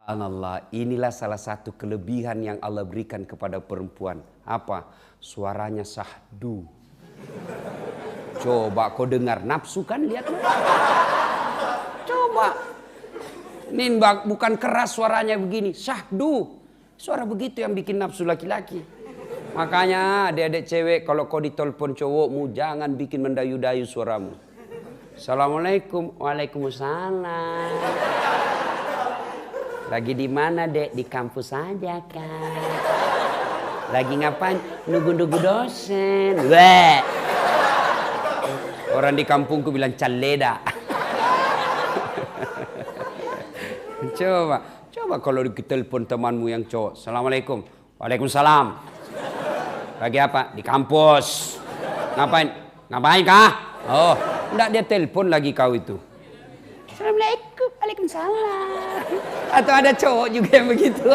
Subhanallah, inilah salah satu kelebihan yang Allah berikan kepada perempuan. Apa? Suaranya sahdu. Coba kau dengar, nafsu kan, lihat. Coba. Ini bukan keras suaranya begini, sahdu. Suara begitu yang bikin nafsu laki-laki. Makanya adik-adik cewek, kalau kau ditelepon cowokmu, jangan bikin mendayu-dayu suaramu. Assalamualaikum. Waalaikumsalam. Lagi di mana, Dek? Di kampus aja, Kak. Lagi ngapain? Nunggu-nunggu dosen. Weh. Orang di kampungku bilang caleda. Coba kalau ditelepon temanmu yang cowok. Assalamualaikum. Waalaikumsalam. Lagi apa? Di kampus. Ngapain? Ngapain, Kak? Oh, enggak, dia telepon lagi kau itu. Assalamualaikum. Waalaikumsalam. Atau ada cowok juga yang begitu.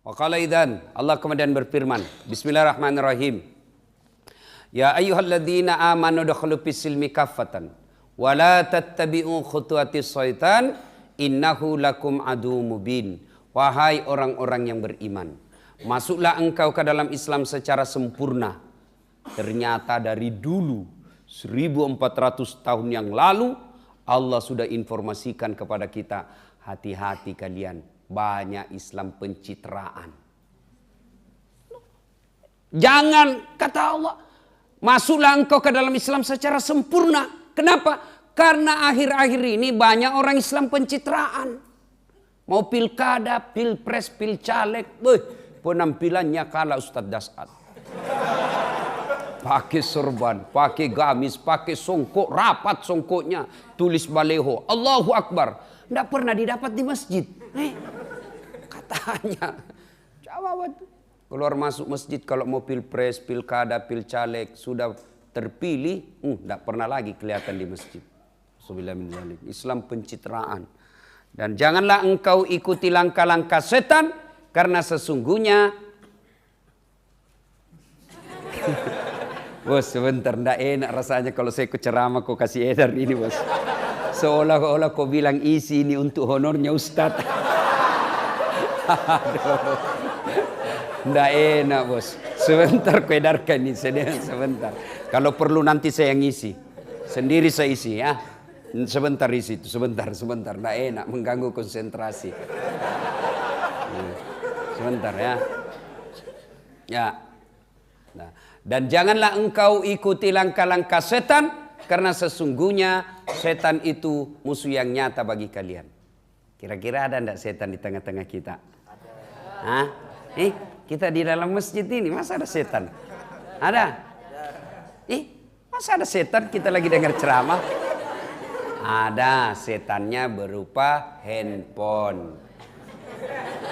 Waqala idzan, Allah kemudian berfirman, Bismillahirrahmanirrahim. Ya ayyuhalladzina amanu dukhulu fis-silmi kaffatan wa la tattabi'u khutuwatis syaitan innahu lakum aduwwum mubin. Wahai orang-orang yang beriman, masuklah engkau ke dalam Islam secara sempurna. Ternyata dari dulu 1400 tahun yang lalu Allah sudah informasikan kepada kita, hati-hati kalian, banyak Islam pencitraan. Jangan, kata Allah, masuklah engkau ke dalam Islam secara sempurna. Kenapa? Karena akhir-akhir ini banyak orang Islam pencitraan. Mau pilkada, pilpres, pilcaleg, penampilannya kalah Ustadz Dasat. Pakai sorban, pakai gamis, pakai songkok, rapat songkoknya, tulis baleho, Allahu Akbar. Tidak pernah didapat di masjid. Katanya, coba keluar masuk masjid kalau mau pilpres, pilkada, pilcaleg, sudah terpilih, tidak pernah lagi kelihatan di masjid. Islam pencitraan. Dan janganlah engkau ikuti langkah-langkah setan, karena sesungguhnya bos, sebentar, ndak enak rasanya kalau saya ceramah kau kasih edar ini, bos. Seolah-olah kau bilang isi ini untuk honornya Ustadz. Aduh. Ndak enak, bos. Sebentar kau edarkan ini, sebentar. Kalau perlu nanti saya yang isi. Sendiri saya isi, ya. Sebentar isi itu, sebentar. Nggak enak, mengganggu konsentrasi. Sebentar, ya. Ya. Nah. Dan janganlah engkau ikuti langkah-langkah setan, karena sesungguhnya setan itu musuh yang nyata bagi kalian. Kira-kira ada enggak setan di tengah-tengah kita? Hah? Kita di dalam masjid ini, masa ada setan? Ada? Masa ada setan kita lagi dengar ceramah? Ada, setannya berupa handphone.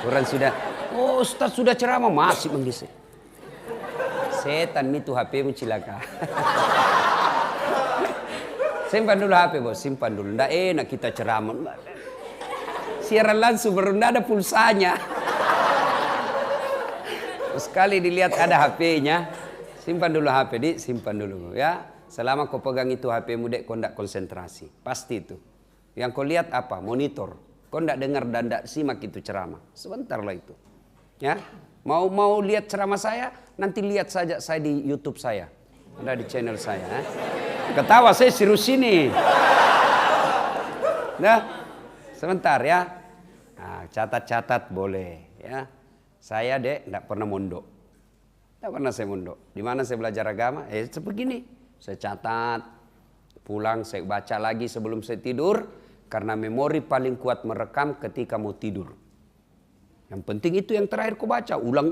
Orang sudah, oh Ustaz sudah ceramah, masih menggisi. Setan itu HP-mu cilaka. Simpan dulu HP, bos, simpan dulu. Nggak enak kita ceramah. Siaran langsung baru nggak ada pulsanya. Sekali dilihat ada HP-nya, simpan dulu HP, simpan dulu, ya. Selama kau pegang itu HP-mu, dek, kau ndak konsentrasi. Pasti itu. Yang kau lihat apa? Monitor. Kau ndak dengar dan ndak simak itu ceramah. Sebentarlah itu. Ya. Mau lihat ceramah saya? Nanti lihat saja saya di YouTube saya. Ada di channel saya. Ketawa saya serius ini. Nah, sebentar ya. Nah, catat-catat boleh. Ya. Saya, dek, ndak pernah mondok. Ndak pernah saya mondok. Di mana saya belajar agama? Sebegini. Saya catat, pulang saya baca lagi sebelum saya tidur, karena memori paling kuat merekam ketika mau tidur. Yang penting itu yang terakhir kau baca, ulang.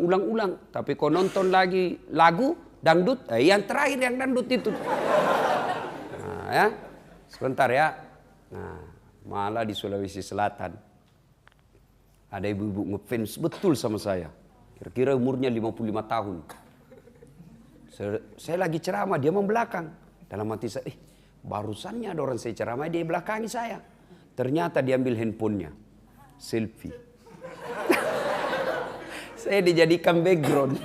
Tapi kau nonton lagi lagu, dangdut, yang terakhir yang dangdut itu. Nah, ya, sebentar ya. Nah, malah di Sulawesi Selatan, ada ibu-ibu ngefans betul sama saya. Kira-kira umurnya 55 tahun. Saya lagi ceramah, dia membelakang. Dalam hati saya, barusannya ada orang saya ceramah, dia belakangi saya. Ternyata dia ambil handphonenya, selfie. Saya dijadikan background.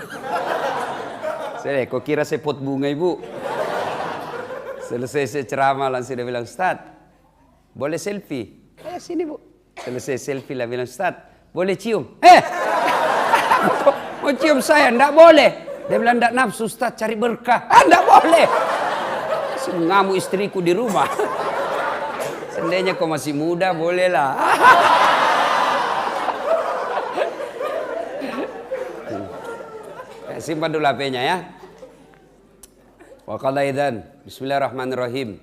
Saya, kok kira saya pot bunga ibu? Selesai saya ceramah langsung dia bilang, Ustaz, boleh selfie? Sini bu. Selesai selfie lah bilang, Ustaz, boleh cium? Mau cium saya? Enggak boleh. Dia bilang, enggak nafsu Ustaz, cari berkah. Enggak boleh. Ngamuk istriku di rumah. Seandainya kau masih muda, bolehlah. Simpan dulu HP-nya ya. Wa qala idzan. Bismillahirrahmanirrahim.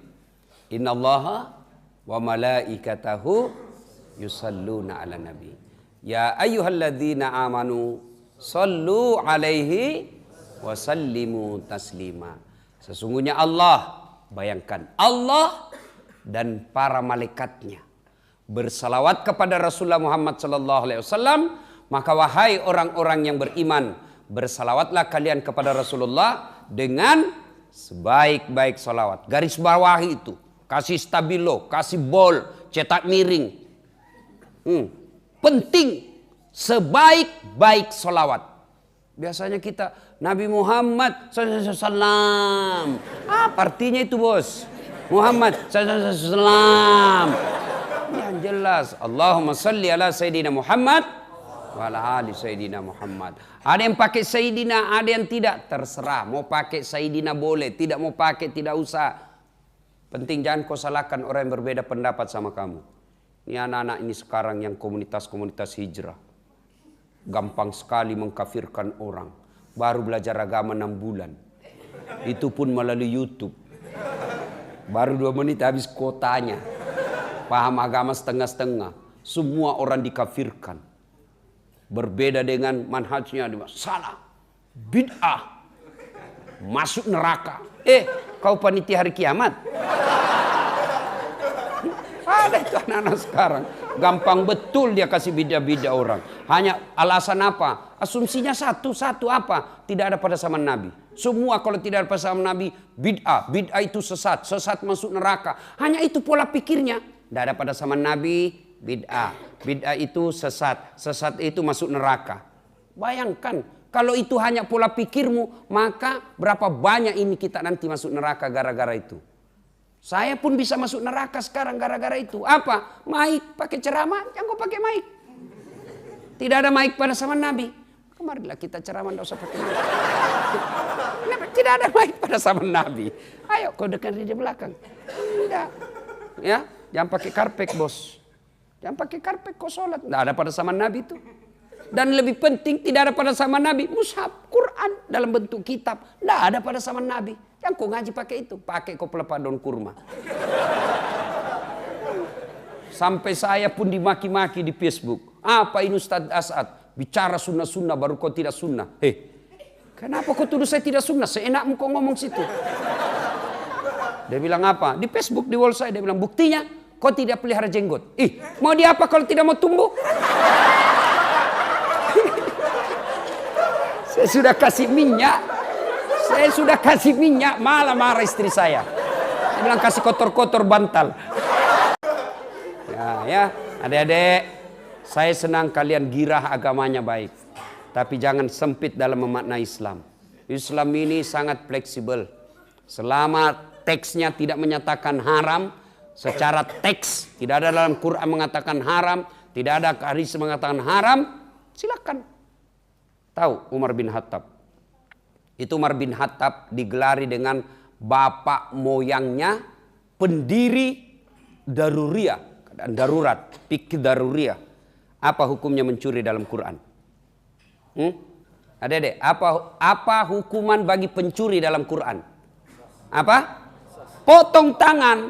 Innallaha wa malaikatahu yusalluna 'alan nabi. Ya ayyuhalladzina amanu sallu 'alaihi wa sallimu taslima. Sesungguhnya Allah, bayangkan, Allah dan para malaikatnya bersalawat kepada Rasulullah Muhammad sallallahu alaihi wasallam, maka wahai orang-orang yang beriman, bersalawatlah kalian kepada Rasulullah dengan sebaik-baik salawat. Garis bawahi itu, kasih stabilo, kasih bol, cetak miring. Penting sebaik-baik salawat. Biasanya kita Nabi Muhammad SAW. Apa artinya itu bos? Muhammad SAW. Yang jelas. Allahumma salli ala Sayyidina Muhammad wa ala ali Sayyidina Muhammad. Ada yang pakai Sayyidina, ada yang tidak. Terserah. Mau pakai Sayyidina boleh. Tidak mau pakai tidak usah. Penting jangan kau salahkan orang yang berbeda pendapat sama kamu. Ini anak-anak ini sekarang yang komunitas-komunitas hijrah. Gampang sekali mengkafirkan orang. Baru belajar agama 6 bulan. Itu pun melalui YouTube. Baru 2 menit habis kuotanya. Paham agama setengah-setengah. Semua orang dikafirkan. Berbeda dengan manhajnya. Salah. Bid'ah. Masuk neraka. Kau panitia hari kiamat. Ada itu anak-anak sekarang. Gampang betul dia kasih bida-bida orang. Hanya alasan apa? Asumsinya satu apa? Tidak ada pada zaman Nabi. Semua kalau tidak ada pada zaman Nabi, bid'ah. Bid'ah itu sesat. Sesat masuk neraka. Hanya itu pola pikirnya. Tidak ada pada zaman Nabi, bid'ah. Bid'ah itu sesat. Sesat itu masuk neraka. Bayangkan. Kalau itu hanya pola pikirmu, maka berapa banyak ini kita nanti masuk neraka gara-gara itu. Saya pun bisa masuk neraka sekarang gara-gara itu. Apa? Maik, pakai ceramah, jangan kau pakai maik. Tidak ada maik pada zaman Nabi. Kemarilah kita ceramah, tidak usah pakai maik. Tidak ada maik pada zaman Nabi. Ayo kau dekat di belakang. Tidak. Ya, jangan pakai karpet bos. Jangan pakai karpet kau sholat. Tidak ada pada zaman Nabi itu. Dan lebih penting tidak ada pada zaman Nabi. Mushaf, Quran dalam bentuk kitab. Tidak ada pada zaman Nabi. Yang kau ngaji pakai itu. Pakai kau pelepah daun kurma. Sampai saya pun dimaki-maki di Facebook. Apa ini Ustaz As'ad? Bicara sunnah-sunnah baru kau tidak sunnah. Kenapa kau tuduh saya tidak sunnah? Seenakmu kau ngomong situ. Dia bilang apa? Di Facebook, di wall saya. Dia bilang buktinya kau tidak pelihara jenggot. Mau dia apa kalau tidak mau tumbuh? Saya sudah kasih minyak. Saya sudah kasih minyak, malah marah istri saya. Dia bilang kasih kotor-kotor bantal. Ya, adik-adik, saya senang kalian girah agamanya baik. Tapi jangan sempit dalam memaknai Islam. Islam ini sangat fleksibel. Selama teksnya tidak menyatakan haram, secara teks tidak ada dalam Quran mengatakan haram, tidak ada hadis mengatakan haram, silakan. Tahu Umar bin Khattab? Itu Umar bin Khattab digelari dengan bapak moyangnya pendiri daruriyah, keadaan darurat, fikih daruriyah. Apa hukumnya mencuri dalam Quran? Adik-adik, apa hukuman bagi pencuri dalam Quran? Apa? Potong tangan.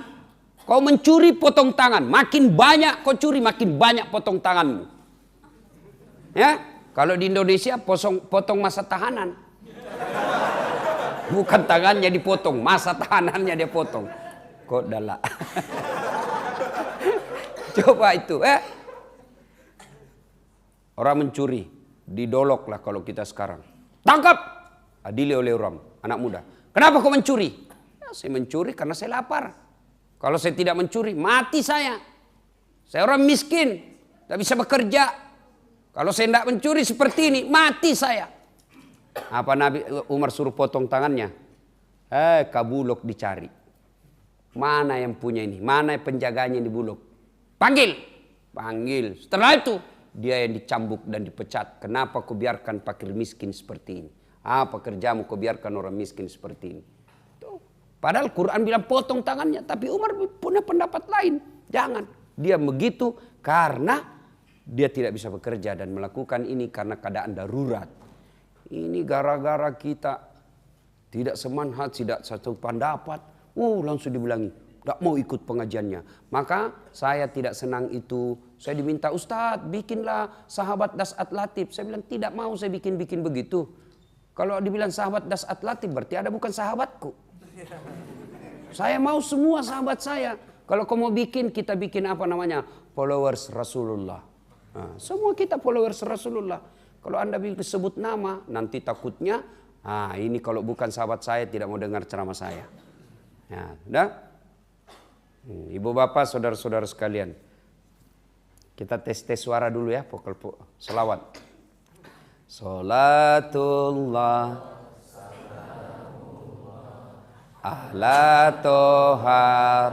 Kau mencuri potong tangan. Makin banyak kau curi, makin banyak potong tanganmu. Ya, kalau di Indonesia potong masa tahanan. Bukan tangannya dipotong, masa tahanannya dia potong. Kok dalak. Coba itu, orang mencuri, didolok lah kalau kita sekarang. Tangkap, adili oleh orang, anak muda. Kenapa kau mencuri? Ya, saya mencuri karena saya lapar. Kalau saya tidak mencuri, mati saya. Saya orang miskin, tak bisa bekerja. Kalau saya tidak mencuri seperti ini, mati saya. Apa Nabi Umar suruh potong tangannya? Kabulok dicari. Mana yang punya ini? Mana penjaganya di Bulog? Panggil. Setelah itu dia yang dicambuk dan dipecat. Kenapa kau biarkan fakir miskin seperti ini? Apa kerjamu kau biarkan orang miskin seperti ini? Tuh. Padahal Quran bilang potong tangannya. Tapi Umar punya pendapat lain. Jangan. Dia begitu karena dia tidak bisa bekerja dan melakukan ini karena keadaan darurat. Ini gara-gara kita tidak semanhat, tidak satu pendapat. Langsung dibilangi, tidak mau ikut pengajiannya. Maka saya tidak senang itu. Saya diminta, Ustadz bikinlah sahabat Das'at Latif. Saya bilang tidak mau saya bikin begitu. Kalau dibilang sahabat Das'at Latif berarti ada bukan sahabatku. Saya mau semua sahabat saya. Kalau kau mau bikin, kita bikin apa namanya? Followers Rasulullah. Nah, semua kita followers Rasulullah. Kalau Anda sebut nama, nanti takutnya, ini kalau bukan sahabat saya tidak mau dengar ceramah saya. Ya, sudah? Ibu bapak, saudara-saudara sekalian. Kita tes suara dulu ya, selawat. Salatullah ala tohar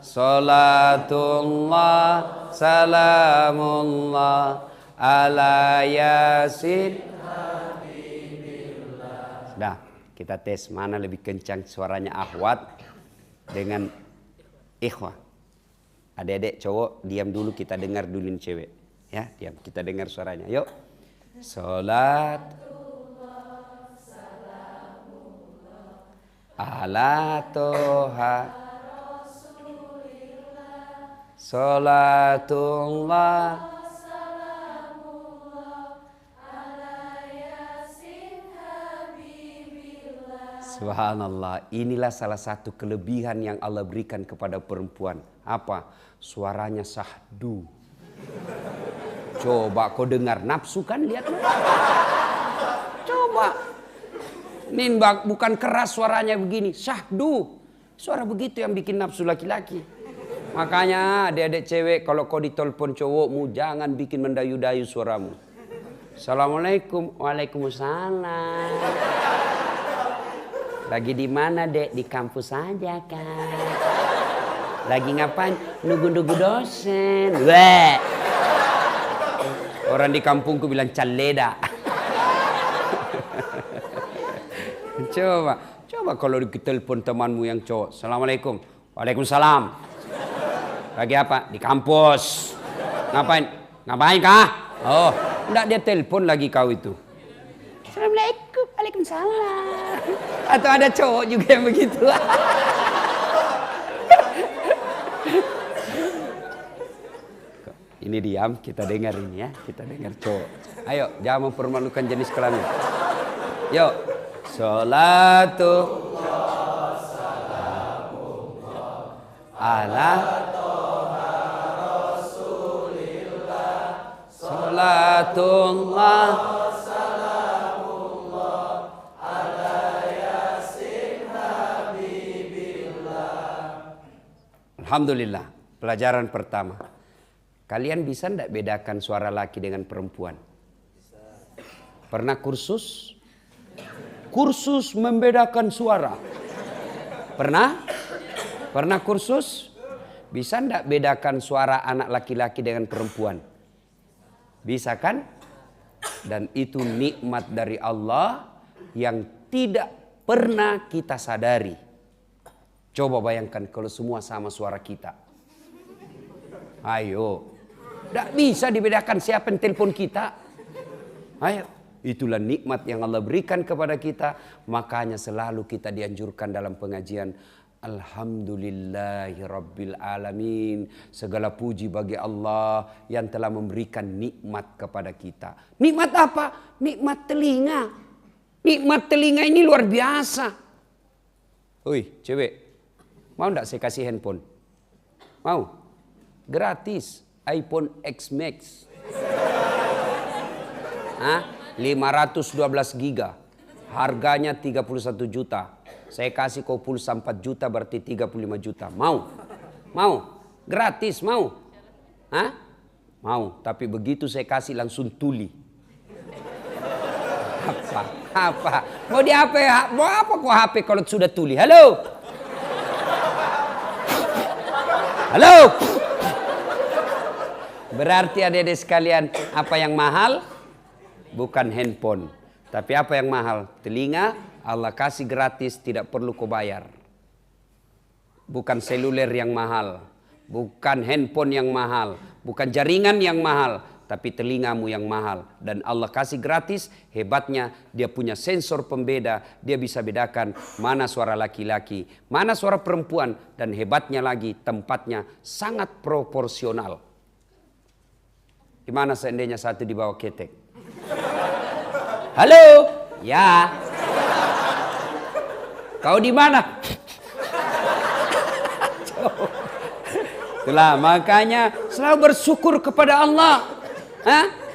salatullah salamullah ala yasin. Sudah. Kita tes mana lebih kencang suaranya akhwat dengan ikhwah. Adik-adik cowok diam dulu, kita dengar dulu cewek. Ya, diam, kita dengar suaranya. Yuk. Salat ala toha salatullah. Subhanallah, inilah salah satu kelebihan yang Allah berikan kepada perempuan. Apa? Suaranya sahdu. Coba kau dengar, nafsu kan, lihat. Coba. Ini bukan keras suaranya begini, sahdu. Suara begitu yang bikin nafsu laki-laki. Makanya adik-adik cewek, kalau kau ditelepon cowokmu, jangan bikin mendayu-dayu suaramu. Assalamualaikum, waalaikumsalam. Lagi di mana, Dek? Di kampus aja kan. Lagi ngapain? Nunggu-nunggu dosen. Weh. Orang di kampungku bilang caleda. Coba kalau ditelepon temanmu yang cowok. Assalamualaikum. Waalaikumsalam. Lagi apa? Di kampus. Ngapain kah? Oh, enggak, dia telepon lagi kau itu. Assalamualaikum. Waalaikumsalam. Atau ada cowok juga yang begitu. Ini diam, kita dengar ini ya. Kita dengar cowok. Ayo, jangan mempermalukan jenis kelamin. Yuk. Salatu ala salatullah. Alhamdulillah, pelajaran pertama. Kalian bisa enggak bedakan suara laki dengan perempuan? Pernah kursus? Kursus membedakan suara. Pernah? Pernah kursus? Bisa enggak bedakan suara anak laki-laki dengan perempuan? Bisa kan? Dan itu nikmat dari Allah yang tidak pernah kita sadari. Coba bayangkan kalau semua sama suara kita. Ayo. Tidak bisa dibedakan siapa yang telepon kita. Ayo. Itulah nikmat yang Allah berikan kepada kita. Makanya selalu kita dianjurkan dalam pengajian. Alhamdulillahirabbil alamin. Segala puji bagi Allah yang telah memberikan nikmat kepada kita. Nikmat apa? Nikmat telinga. Nikmat telinga ini luar biasa. Oi, cewek. Mau enggak saya kasih handphone? Mau? Gratis. iPhone X Max. 512 giga. Harganya 31 juta. Saya kasih kau pulsa 4 juta berarti 35 juta. Mau? Mau? Gratis mau? Mau, tapi begitu saya kasih langsung tuli. Apa? Mau di HP? Mau apa kok HP kalau sudah tuli? Halo? Halo? Berarti adik-adik sekalian, apa yang mahal? Bukan handphone. Tapi apa yang mahal? Telinga, Allah kasih gratis, tidak perlu kau bayar. Bukan seluler yang mahal. Bukan handphone yang mahal. Bukan jaringan yang mahal. Tapi telingamu yang mahal. Dan Allah kasih gratis, hebatnya dia punya sensor pembeda. Dia bisa bedakan mana suara laki-laki, mana suara perempuan. Dan hebatnya lagi, tempatnya sangat proporsional. Gimana seandainya satu di bawah ketek? Halo? Ya. Kau di mana? Itulah makanya selalu bersyukur kepada Allah.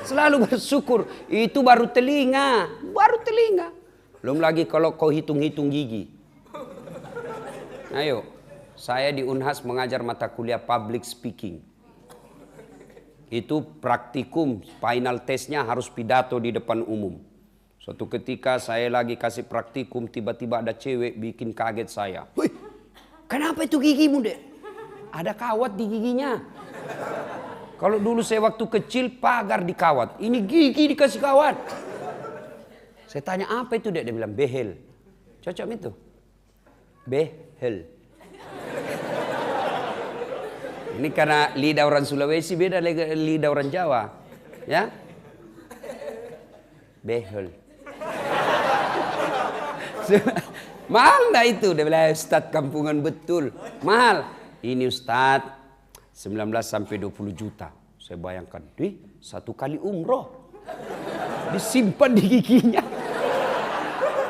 Selalu bersyukur. Itu baru telinga. Baru telinga. Belum lagi kalau kau hitung-hitung gigi. Ayo. Saya di Unhas mengajar mata kuliah public speaking. Itu praktikum, final testnya harus pidato di depan umum. Suatu ketika saya lagi kasih praktikum, tiba-tiba ada cewek bikin kaget saya. Wih, kenapa itu gigimu, Dek? Ada kawat di giginya. Kalau dulu saya waktu kecil pagar dikawat, ini gigi dikasih kawat. Saya tanya apa itu, Dek? Dia bilang behel. Cocok itu? Behel. Ini karena lidah orang Sulawesi beda lidah orang Jawa. Ya? Behel. Mahal enggak itu? Dia bilang, Ustadz kampungan betul. Mahal. Ini Ustadz 19 sampai 20 juta. Saya bayangkan, satu kali umroh. Disimpan di giginya.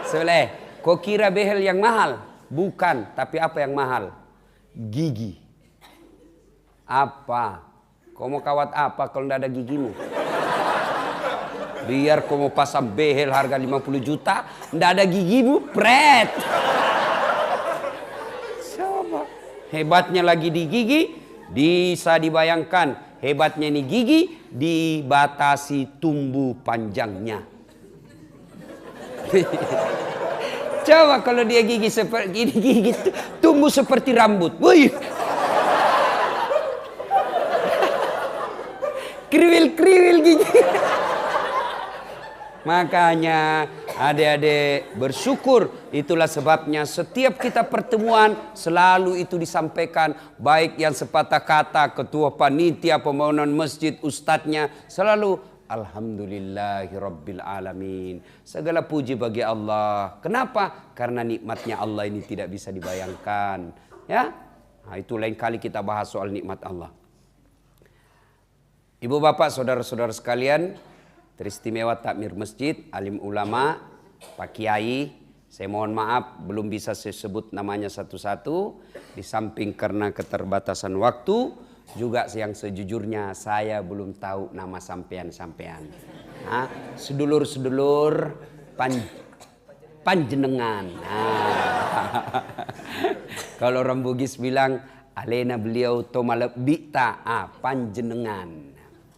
Saya bilang, kau kira behel yang mahal? Bukan, tapi apa yang mahal? Gigi. Apa? Kau mau kawat apa kalau tidak ada gigimu? Biar kau mau pasang behel harga 50 juta, tidak ada gigimu, pret. Coba. Hebatnya lagi di gigi, bisa dibayangkan. Hebatnya ini gigi, dibatasi tumbuh panjangnya. Coba kalau dia gigi seperti ini, gigi tumbuh seperti rambut. Wih. Kriwil-kriwil gigi. Makanya adik-adik bersyukur. Itulah sebabnya setiap kita pertemuan selalu itu disampaikan. Baik yang sepatah kata, ketua panitia, pembangunan masjid, ustadznya. Selalu alhamdulillahirabbil alamin. Segala puji bagi Allah. Kenapa? Karena nikmatnya Allah ini tidak bisa dibayangkan. Ya, nah, itu lain kali kita bahas soal nikmat Allah. Ibu bapak saudara-saudara sekalian, teristimewa takmir masjid, alim ulama, Pak Kiai, saya mohon maaf belum bisa saya sebut namanya satu-satu, di samping karena keterbatasan waktu, juga yang sejujurnya saya belum tahu nama sampean-sampean. Sedulur-sedulur panjenengan. Kalau orang Bugis bilang, alena beliau tomalebita, panjenengan.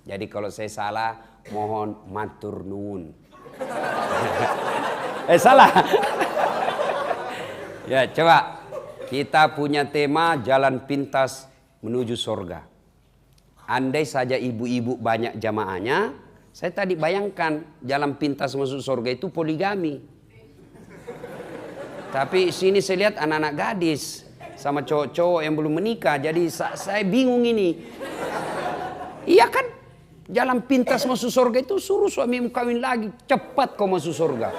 Jadi kalau saya salah, mohon matur nuwun. Salah. Ya, coba kita punya tema jalan pintas menuju surga. Andai saja ibu-ibu banyak jamaahnya, saya tadi bayangkan jalan pintas masuk surga itu poligami. Tapi sini saya lihat anak-anak gadis sama cowok-cowok yang belum menikah, jadi saya bingung ini. Iya kan? Jalan pintas masuk surga itu suruh suamimu kawin lagi. Cepat kau masuk surga.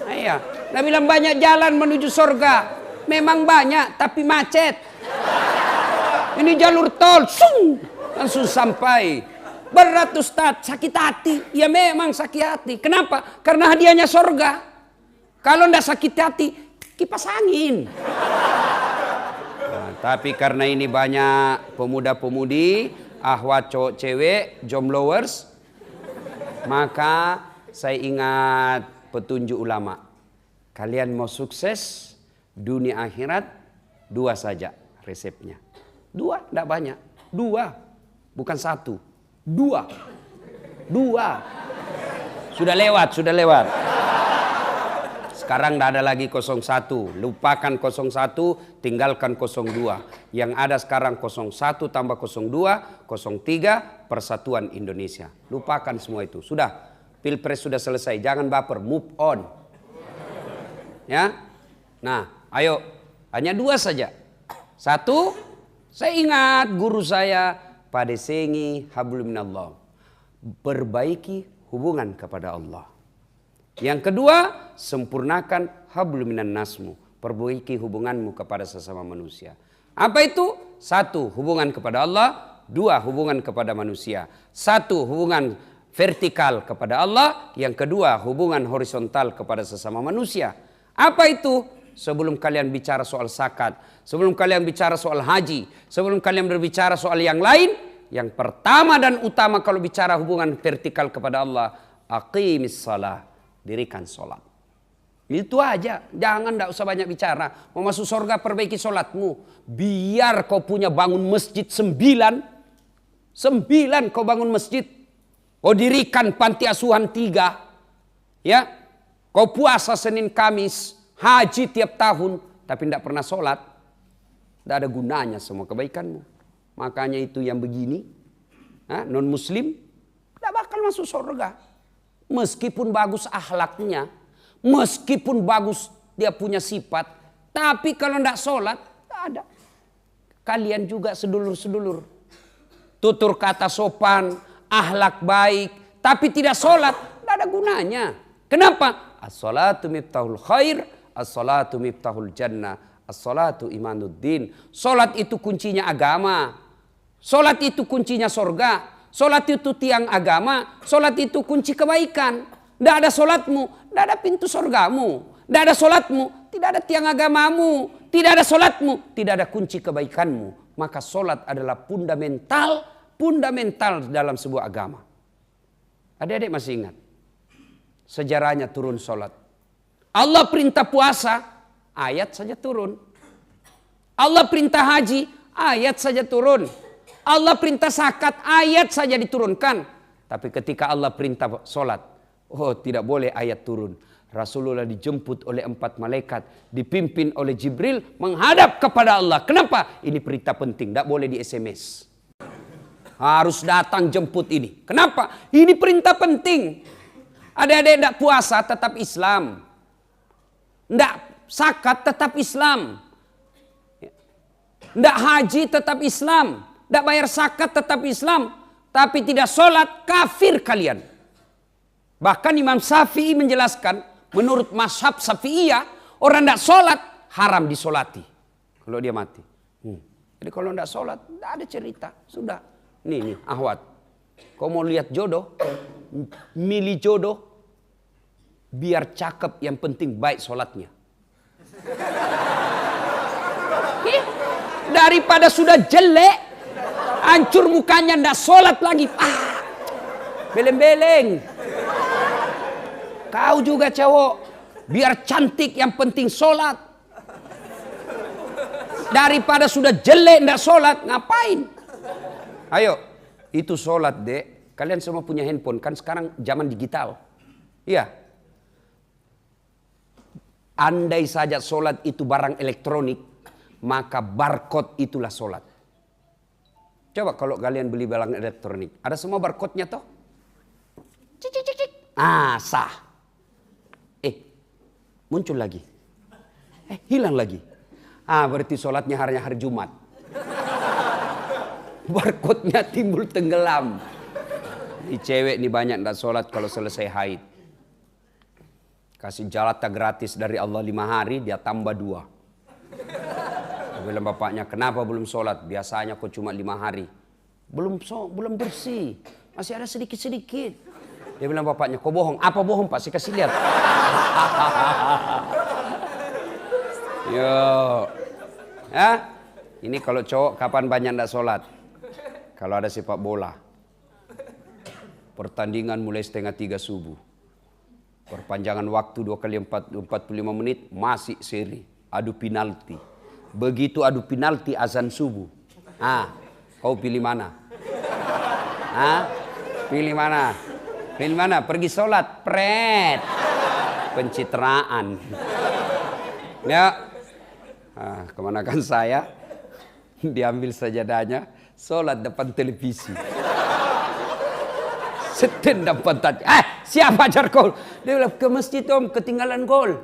Iya. Nah, bilang banyak jalan menuju surga. Memang banyak, tapi macet. Ini jalur tol. Langsung sampai. Berat Ustaz, sakit hati. Ya memang sakit hati. Kenapa? Karena hadiahnya surga. Kalau tidak sakit hati, kipas angin. Nah, tapi karena ini banyak pemuda-pemudi, ahwat cowok cewek, jombloers, maka saya ingat petunjuk ulama. Kalian mau sukses dunia akhirat, 2 saja resepnya. 2, tidak banyak. 2, bukan 1. 2. Sudah lewat, sudah lewat. Sekarang tidak ada lagi 01. Lupakan 01, tinggalkan 02. Yang ada sekarang 01 tambah 02, 03, Persatuan Indonesia. Lupakan semua itu. Sudah, Pilpres sudah selesai. Jangan baper, move on. Ya. Nah, ayo. Hanya 2 saja. 1, saya ingat guru saya, padesengi hablum minallah. Perbaiki hubungan kepada Allah. Yang kedua, sempurnakan hablum minan nasmu. Perbaiki hubunganmu kepada sesama manusia. Apa itu? 1, hubungan kepada Allah. 2, hubungan kepada manusia. 1, hubungan vertikal kepada Allah. Yang kedua, hubungan horizontal kepada sesama manusia. Apa itu? Sebelum kalian bicara soal zakat, sebelum kalian bicara soal haji, sebelum kalian berbicara soal yang lain, yang pertama dan utama kalau bicara hubungan vertikal kepada Allah, aqimis salah. Dirikan sholat. Itu aja. Jangan, tidak usah banyak bicara. Mau masuk surga, perbaiki sholatmu. Biar kau punya bangun masjid 9 kau bangun masjid. Kau dirikan panti asuhan 3. Ya. Kau puasa Senin Kamis. Haji tiap tahun. Tapi tidak pernah sholat. Tidak ada gunanya semua kebaikanmu. Makanya itu yang begini. Non muslim. Tidak bakal masuk surga. Meskipun bagus akhlaknya, meskipun bagus dia punya sifat, tapi kalau tidak sholat, tidak ada. Kalian juga sedulur-sedulur. Tutur kata sopan, akhlak baik, tapi tidak sholat, tidak ada gunanya. Kenapa? As-salatu miftahul khair, as-salatu miftahul jannah, as-salatu imanuddin. Sholat itu kuncinya agama. Sholat itu kuncinya surga. Solat itu tiang agama, solat itu kunci kebaikan. Tidak ada solatmu, tidak ada pintu surgamu. Tidak ada solatmu, tidak ada tiang agamamu. Tidak ada solatmu, tidak ada kunci kebaikanmu. Maka solat adalah fundamental dalam sebuah agama. Adik-adik masih ingat sejarahnya turun solat. Allah perintah puasa, ayat saja turun. Allah perintah haji, ayat saja turun. Allah perintah zakat, ayat saja diturunkan. Tapi ketika Allah perintah solat, tidak boleh ayat turun. Rasulullah dijemput oleh 4 malaikat, dipimpin oleh Jibril, menghadap kepada Allah. Kenapa? Ini perintah penting, tidak boleh di SMS. Harus datang jemput ini. Kenapa? Ini perintah penting. Adik-adik tidak puasa tetap Islam. Tidak zakat tetap Islam. Tidak haji tetap Islam. Tidak bayar zakat tetap Islam. Tapi tidak sholat, kafir kalian. Bahkan Imam Syafi'i menjelaskan, menurut mazhab Syafi'iyah, orang tidak sholat, haram disolati. Kalau dia mati. Jadi kalau tidak sholat, tidak ada cerita. Sudah. Nih, ahwat. Kau mau lihat jodoh, milih jodoh, biar cakep, yang penting baik sholatnya. Daripada sudah jelek, hancur mukanya, ndak sholat lagi. Beleng-beleng. Kau juga cowok, biar cantik yang penting sholat. Daripada sudah jelek ndak sholat, ngapain? Ayo, itu sholat dek. Kalian semua punya handphone, kan sekarang zaman digital. Iya. Andai saja sholat itu barang elektronik, maka barcode itulah sholat. Coba kalau kalian beli barang elektronik, ada semua barcode-nya toh? Cik, cik, cik, cik. Sah. Muncul lagi. Hilang lagi. Berarti sholatnya hari Jumat. Barcode-nya timbul tenggelam. Ini cewek nih banyak tidak sholat kalau selesai haid. Kasih jalata gratis dari Allah 5 hari, dia tambah 2. Bilang bapaknya, kenapa belum sholat? Biasanya kok cuma 5 hari. Belum bersih. Masih ada sedikit-sedikit. Dia bilang bapaknya, kok bohong? Apa bohong pak? Saya kasih lihat. Yo. Ini kalau cowok kapan banyak ndak sholat? Kalau ada sepak bola. Pertandingan mulai 2:30 subuh. Perpanjangan waktu 2 kali 45 menit masih seri. Adu penalti. Begitu adu penalti azan subuh. Kau pilih mana? Pilih mana? Pilih mana? Pergi sholat, pret. Pencitraan. Ya. Kemanakan saya? Diambil sajadahnya, sholat depan televisi. Setendang pantat. Siapa ajar gol? Dia bilang, ke masjid om, ketinggalan gol.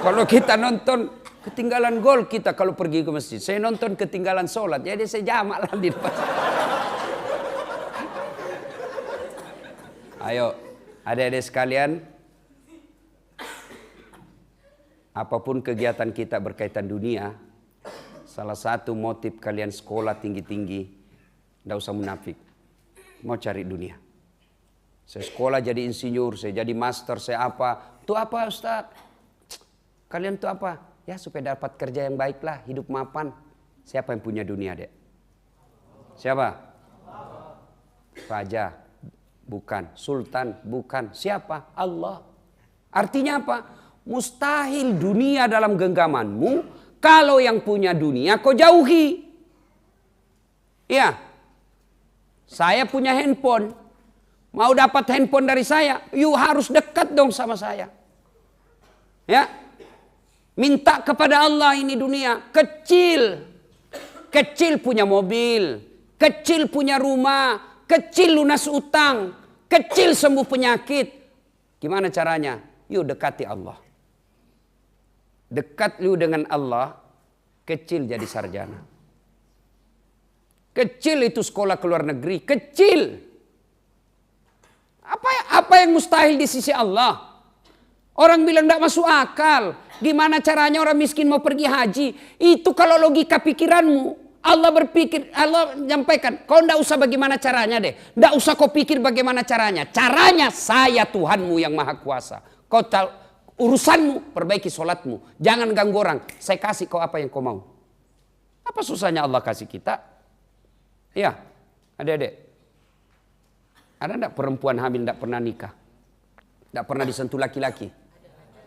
Kalau kita nonton ketinggalan gol kita kalau pergi ke masjid. Saya nonton ketinggalan sholat, jadi saya jamak lah di depan. Ayo, adik-adik sekalian, apapun kegiatan kita berkaitan dunia, salah satu motif kalian sekolah tinggi-tinggi, tidak usah munafik, mau cari dunia. Saya sekolah jadi insinyur, saya jadi master, saya apa? Itu apa Ustaz? Kalian tuh apa? Ya supaya dapat kerja yang baik lah, hidup mapan. Siapa yang punya dunia, Dek? Siapa? Raja, bukan. Sultan, bukan. Siapa? Allah. Artinya apa? Mustahil dunia dalam genggamanmu. Kalau yang punya dunia kau jauhi. Iya. Saya punya handphone. Mau dapat handphone dari saya, you harus dekat dong sama saya. Ya. Minta kepada Allah ini dunia. Kecil. Kecil punya mobil. Kecil punya rumah. Kecil lunas utang. Kecil sembuh penyakit. Gimana caranya? Yuk dekati Allah. Dekat lu dengan Allah. Kecil jadi sarjana. Kecil itu sekolah ke luar negeri. Kecil. Apa yang mustahil di sisi Allah? Orang bilang tidak masuk akal. Gimana caranya orang miskin mau pergi haji? Itu kalau logika pikiranmu. Allah berpikir, Allah menyampaikan, kau tidak usah bagaimana caranya deh. Tidak usah kau pikir bagaimana caranya. Caranya saya Tuhanmu yang maha kuasa. Kau tahu urusanmu, perbaiki sholatmu. Jangan ganggu orang. Saya kasih kau apa yang kau mau. Apa susahnya Allah kasih kita? Ya, adik-adik. Ada enggak perempuan hamil enggak pernah nikah? Enggak pernah disentuh laki-laki?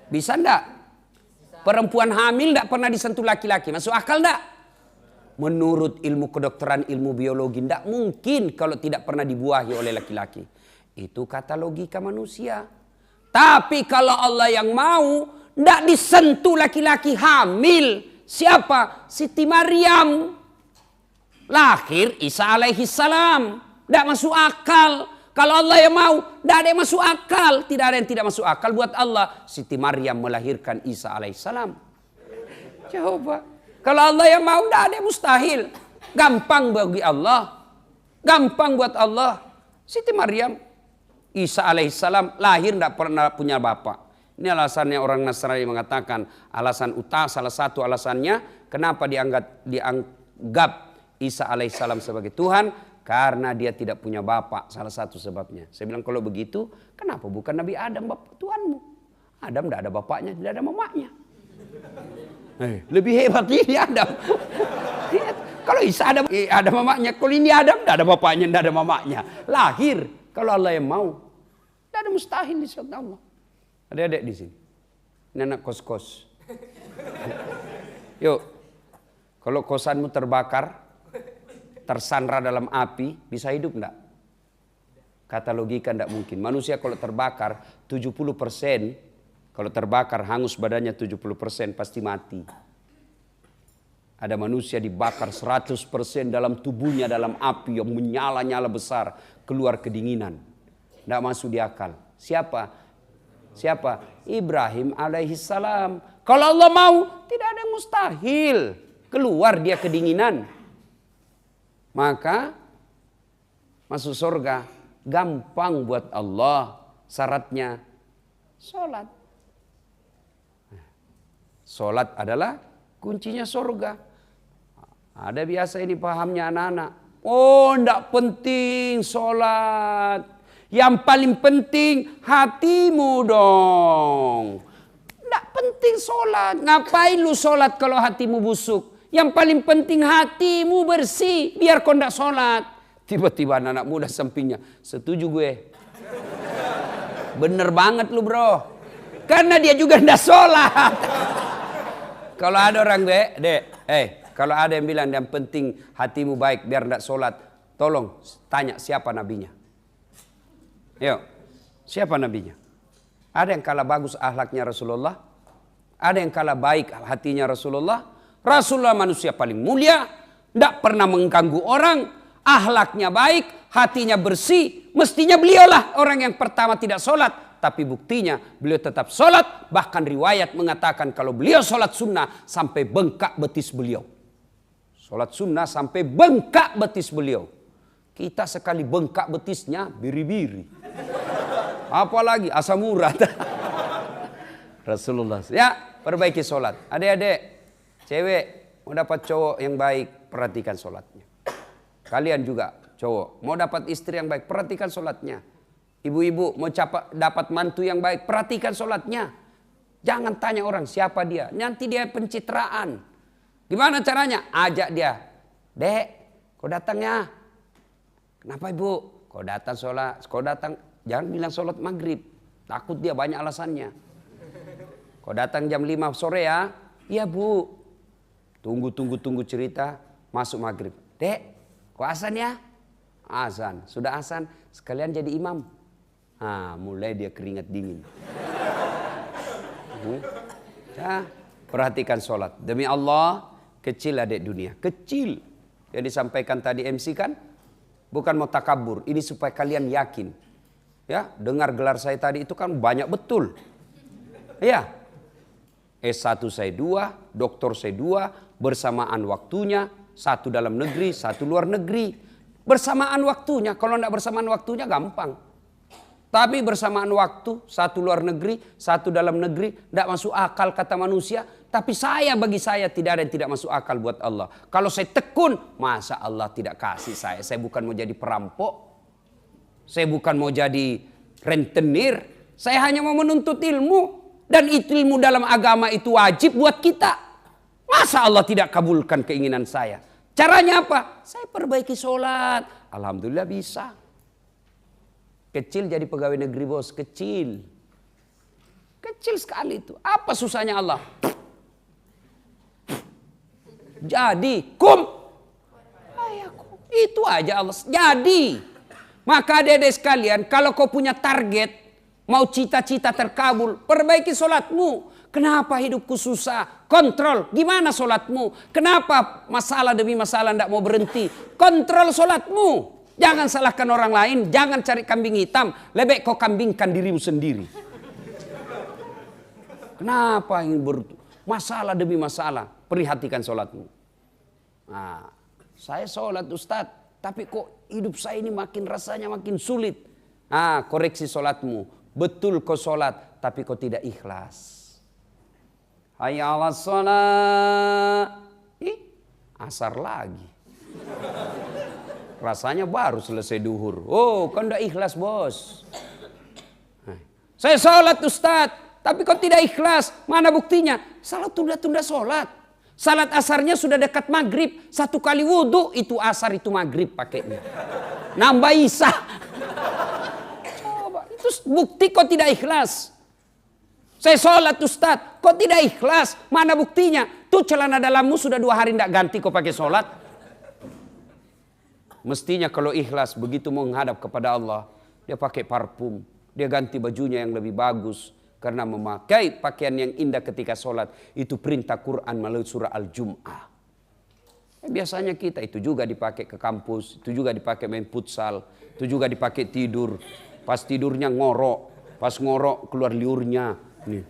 Bisa enggak? Perempuan hamil enggak pernah disentuh laki-laki. Masuk akal enggak? Menurut ilmu kedokteran, ilmu biologi enggak mungkin kalau tidak pernah dibuahi oleh laki-laki. Itu kata logika manusia. Tapi kalau Allah yang mau enggak disentuh laki-laki hamil. Siapa? Siti Maryam. Lahir Isa alaihi salam. Enggak masuk akal. Kalau Allah yang mau, tidak ada yang masuk akal. Tidak ada yang tidak masuk akal buat Allah. Siti Maryam melahirkan Isa alaihissalam. Coba. Kalau Allah yang mau, tidak ada yang mustahil. Gampang bagi Allah. Gampang buat Allah. Siti Maryam, Isa alaihissalam lahir tidak pernah punya bapak. Ini alasannya orang Nasrani mengatakan, salah satu alasannya, kenapa dianggap Isa alaihissalam sebagai Tuhan? Karena dia tidak punya bapak, salah satu sebabnya. Saya bilang kalau begitu, kenapa bukan Nabi Adam bapak Tuhanmu? Adam tidak ada bapaknya, tidak ada mamanya. Lebih hebat ini Adam. Kalau Isa ada mamanya, kalau ini Adam tidak ada bapaknya, tidak ada mamanya. Lahir, kalau Allah yang mau. Tidak ada mustahil di sisi Allah. Adik-adik di sini. Ini anak kos-kos. Yuk, kalau kosanmu terbakar, tersandra dalam api, bisa hidup enggak? Kata logika enggak mungkin. Manusia kalau terbakar 70%, kalau terbakar hangus badannya 70% pasti mati. Ada manusia dibakar 100% dalam tubuhnya dalam api yang menyala-nyala besar, keluar kedinginan. Enggak masuk di akal. Siapa? Ibrahim alaihissalam. Kalau Allah mau, tidak ada yang mustahil. Keluar dia kedinginan. Maka masuk surga gampang buat Allah. Syaratnya sholat. Sholat adalah kuncinya surga. Ada biasa ini pahamnya anak-anak. Oh, enggak penting sholat. Yang paling penting hatimu dong. Enggak penting sholat. Ngapain lu sholat kalau hatimu busuk? Yang paling penting hatimu bersih. Biar kau tidak sholat. Tiba-tiba anak muda sampingnya. Setuju gue. Bener banget lu bro. Karena dia juga tidak sholat. Kalau ada orang kalau ada yang bilang yang penting hatimu baik biar tidak sholat. Tolong tanya siapa nabinya. Yuk. Siapa nabinya? Ada yang kalah bagus akhlaknya Rasulullah? Ada yang kalah baik hatinya Rasulullah? Rasulullah manusia paling mulia, tidak pernah mengganggu orang, akhlaknya baik, hatinya bersih. Mestinya beliaulah orang yang pertama tidak sholat. Tapi buktinya beliau tetap sholat. Bahkan riwayat mengatakan kalau beliau sholat sunnah sampai bengkak betis beliau. Sholat sunnah sampai bengkak betis beliau. Kita sekali bengkak betisnya biri-biri. Apalagi asam urat. Rasulullah. Ya, perbaiki sholat. Adik-adik, cewek mau dapat cowok yang baik, perhatikan sholatnya. Kalian juga cowok mau dapat istri yang baik, perhatikan sholatnya. Ibu-ibu mau dapat mantu yang baik, perhatikan sholatnya. Jangan tanya orang siapa dia, nanti dia pencitraan. Gimana caranya? Ajak dia. Dek, kau datangnya. Kenapa ibu? Kau datang sholat, kau datang. Jangan bilang sholat maghrib. Takut dia banyak alasannya. Kau datang jam 5 sore ya. Iya bu. Tunggu cerita. Masuk maghrib. Dek, kau azan ya? Azan. Sudah azan. Sekalian jadi imam. Mulai dia keringat dingin. Ya, perhatikan sholat. Demi Allah, kecil adik dunia. Kecil. Yang disampaikan tadi MC kan? Bukan mau takabur. Ini supaya kalian yakin. Ya, dengar gelar saya tadi itu kan banyak betul. Ya. S1 saya 2, doktor saya 2, bersamaan waktunya, satu dalam negeri, satu luar negeri. Bersamaan waktunya, kalau tidak bersamaan waktunya gampang. Tapi bersamaan waktu, satu luar negeri, satu dalam negeri, tidak masuk akal kata manusia. Tapi bagi saya tidak ada yang tidak masuk akal buat Allah. Kalau saya tekun, masa Allah tidak kasih saya. Saya bukan mau jadi perampok. Saya bukan mau jadi rentenir. Saya hanya mau menuntut ilmu. Dan ilmu dalam agama itu wajib buat kita. Masa Allah tidak kabulkan keinginan saya? Caranya apa? Saya perbaiki sholat. Alhamdulillah bisa. Kecil jadi pegawai negeri bos. Kecil. Kecil sekali itu. Apa susahnya Allah? Jadi. Itu aja Allah. Jadi. Maka adik-adik sekalian. Kalau kau punya target. Mau cita-cita terkabul, perbaiki sholatmu. Kenapa hidupku susah? Kontrol, gimana sholatmu? Kenapa masalah demi masalah tidak mau berhenti? Kontrol sholatmu. Jangan salahkan orang lain, jangan cari kambing hitam. Lebih kau kambingkan dirimu sendiri. Kenapa ini masalah demi masalah? Perhatikan sholatmu. Nah, saya sholat Ustadz, tapi kok hidup saya ini rasanya makin sulit. Koreksi sholatmu. Betul kau sholat, tapi kau tidak ikhlas. Hayya 'alas shalah. Asar lagi. Rasanya baru selesai duhur. Oh, kau tidak ikhlas bos. Saya sholat Ustadz, tapi kau tidak ikhlas. Mana buktinya? Salah tunda-tunda sholat. Salat asarnya sudah dekat maghrib. 1 kali wudhu, itu asar, itu maghrib pakainya. Nambah isya. Terus bukti kok tidak ikhlas. Saya sholat Ustadz, kok tidak ikhlas? Mana buktinya? Tuh celana dalammu sudah 2 hari tidak ganti kok pakai sholat. Mestinya kalau ikhlas begitu menghadap kepada Allah, dia pakai parfum, dia ganti bajunya yang lebih bagus. Karena memakai pakaian yang indah ketika sholat, itu perintah Quran melalui surah Al-Jum'ah. Biasanya kita itu juga dipakai ke kampus, itu juga dipakai main futsal, itu juga dipakai tidur. Pas tidurnya ngorok, pas ngorok keluar liurnya. Nih.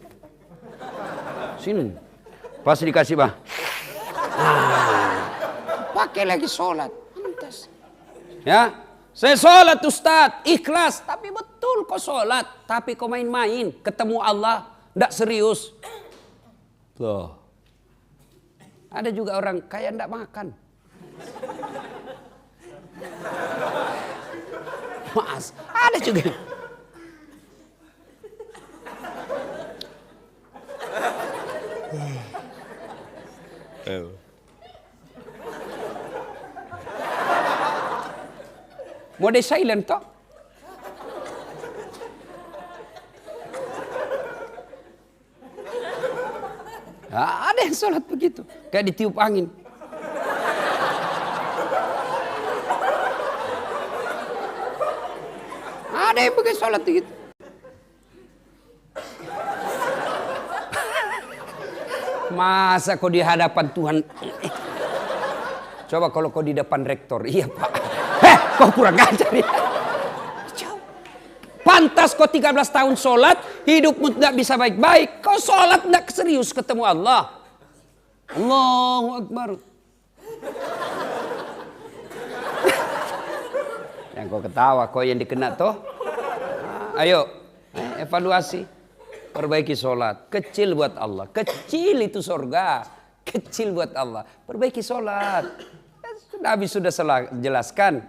Sini. Pas dikasih pakai lagi sholat. Pantas. Ya, saya sholat Ustadz, ikhlas. Tapi betul kok sholat. Tapi kok main-main, ketemu Allah, tidak serius. Tuh. Ada juga orang kaya tidak makan. Mas, ada juga. Mode silent toh? Ada yang sholat begitu, kayak ditiup angin. Ada yang pakai sholat gitu. Masa kau di hadapan Tuhan? Coba kalau kau di depan rektor. Iya Pak. Kau kurang ajar ya. Pantas kau 13 tahun sholat, hidupmu tidak bisa baik-baik. Kau sholat tidak serius ketemu Allah. Allahu Akbar. Yang kau ketawa, kau yang dikena toh. Ayo, evaluasi. Perbaiki sholat. Kecil buat Allah. Kecil itu surga. Kecil buat Allah. Perbaiki sholat. Nabi sudah jelaskan.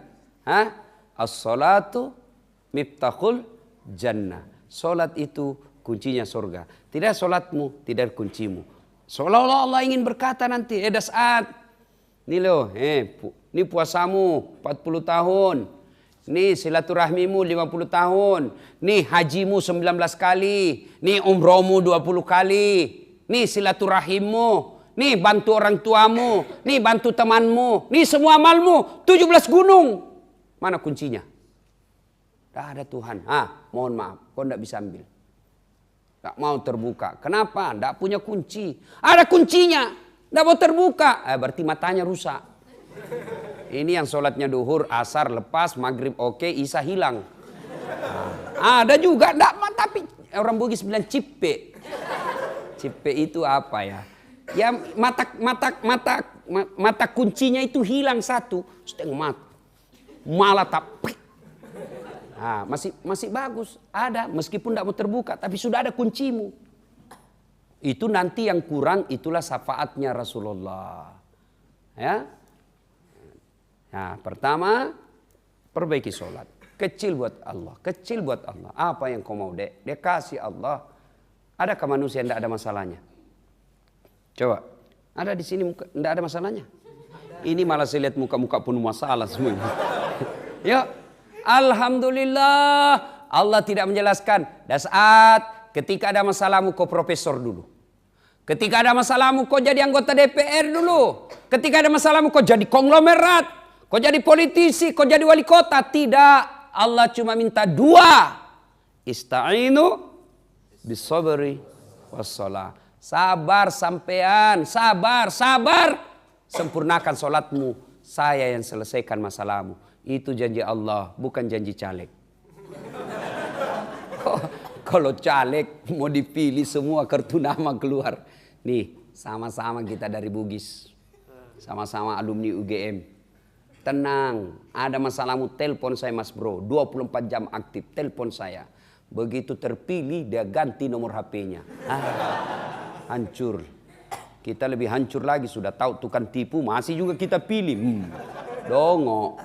As-sholatu miftahul jannah. Solat itu kuncinya surga. Tidak solatmu, tidak kuncimu. Seolah-olah Allah ingin berkata nanti, saat ini loh, ini puasamu 40 tahun. Nih silaturahmimu 50 tahun. Nih hajimu 19 kali. Nih umrohmu 20 kali. Nih silaturahimmu. Nih bantu orang tuamu. Nih bantu temanmu. Nih semua amalmu 17 gunung. Mana kuncinya? Tidak ada Tuhan. Mohon maaf, kau tidak bisa ambil. Tak mau terbuka. Kenapa? Tidak punya kunci. Ada kuncinya. Tidak mau terbuka. Berarti matanya rusak. Ini yang sholatnya duhur, asar lepas, maghrib oke, isya hilang. Ada juga. Tapi orang Bugis bilang cipe. Cipe itu apa ya? Ya mata kuncinya itu hilang satu. Setengah mata. Malah tapi masih bagus, ada meskipun tidak mau terbuka, tapi sudah ada kuncimu. Itu nanti yang kurang, itulah syafaatnya Rasulullah. Ya, nah pertama perbaiki sholat, kecil buat Allah, kecil buat Allah. Apa yang kau mau dek? Dia kasih Allah. Adakah manusia yang tidak ada masalahnya? Coba, ada di sini tidak ada masalahnya? Ini malah saya lihat muka-muka penuh masalah semuanya. Ya, alhamdulillah Allah tidak menjelaskan. Dan saat ketika ada masalahmu kau profesor dulu. Ketika ada masalahmu kau jadi anggota DPR dulu. Ketika ada masalahmu kau jadi konglomerat. Kau jadi politisi, kau jadi wali kota. Tidak, Allah cuma minta dua. Ista'inu bisabri wassalah. Sabar sampean, sabar. Sempurnakan sholatmu. Saya yang selesaikan masalahmu. Itu janji Allah, bukan janji caleg. Kalau caleg mau dipilih semua kartu nama keluar. Nih, sama-sama kita dari Bugis. Sama-sama alumni UGM. Tenang, ada masalahmu telepon saya Mas Bro. 24 jam aktif, telepon saya. Begitu terpilih dia ganti nomor HP-nya. Hancur. Kita lebih hancur lagi, sudah tahu tukang tipu, masih juga kita pilih. Dongo.